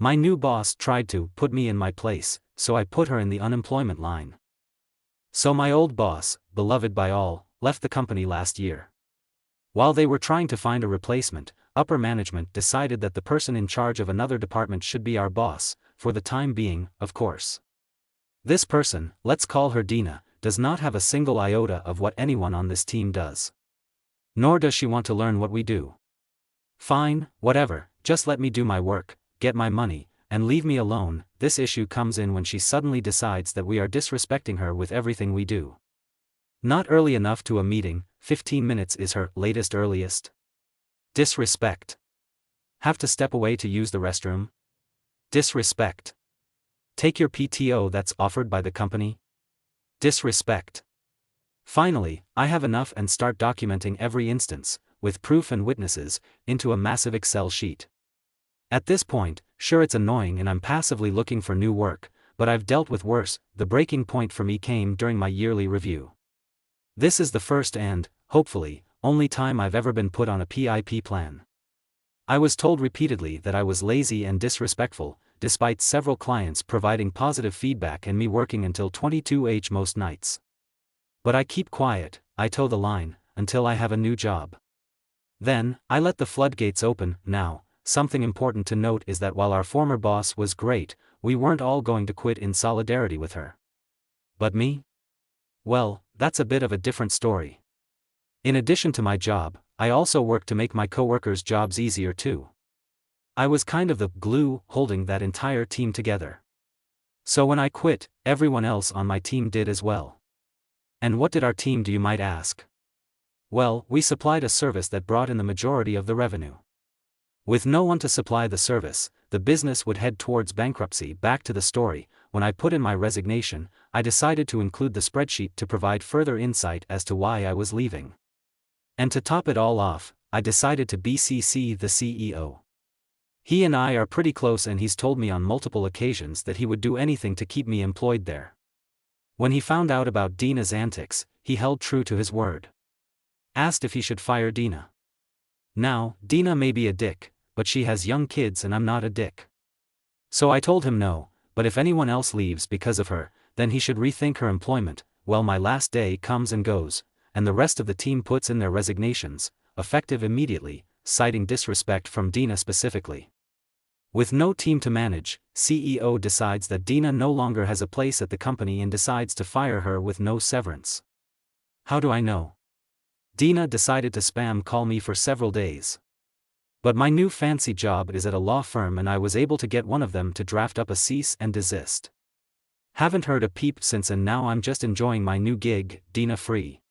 My new boss tried to put me in my place, so I put her in the unemployment line. So my old boss, beloved by all, left the company last year. While they were trying to find a replacement, upper management decided that the person in charge of another department should be our boss, for the time being, of course. This person, let's call her Dina, does not have a single iota of what anyone on this team does. Nor does she want to learn what we do. Fine, whatever, just let me do my work, get my money, and leave me alone. This issue comes in when she suddenly decides that we are disrespecting her with everything we do. Not early enough to a meeting, 15 minutes is her latest earliest. Disrespect. Have to step away to use the restroom? Disrespect. Take your PTO that's offered by the company? Disrespect. Finally, I have enough and start documenting every instance, with proof and witnesses, into a massive Excel sheet. At this point, sure it's annoying and I'm passively looking for new work, but I've dealt with worse. The breaking point for me came during my yearly review. This is the first and, hopefully, only time I've ever been put on a PIP plan. I was told repeatedly that I was lazy and disrespectful, despite several clients providing positive feedback and me working until 22h most nights. But I keep quiet, I toe the line, until I have a new job. Then, I let the floodgates open. Now, something important to note is that while our former boss was great, we weren't all going to quit in solidarity with her. But me? Well, that's a bit of a different story. In addition to my job, I also work to make my coworkers' jobs easier too. I was kind of the glue holding that entire team together. So when I quit, everyone else on my team did as well. And what did our team do, you might ask? Well, we supplied a service that brought in the majority of the revenue. With no one to supply the service, the business would head towards bankruptcy. Back to the story, when I put in my resignation, I decided to include the spreadsheet to provide further insight as to why I was leaving. And to top it all off, I decided to BCC the CEO. He and I are pretty close and he's told me on multiple occasions that he would do anything to keep me employed there. When he found out about Dina's antics, he held true to his word. Asked if he should fire Dina. Now, Dina may be a dick, but she has young kids and I'm not a dick. So I told him no, but if anyone else leaves because of her, then he should rethink her employment. Well, my last day comes and goes, and the rest of the team puts in their resignations, effective immediately, citing disrespect from Dina specifically. With no team to manage, CEO decides that Dina no longer has a place at the company and decides to fire her with no severance. How do I know? Dina decided to spam call me for several days. But my new fancy job is at a law firm and I was able to get one of them to draft up a cease and desist. Haven't heard a peep since and now I'm just enjoying my new gig, Dina free.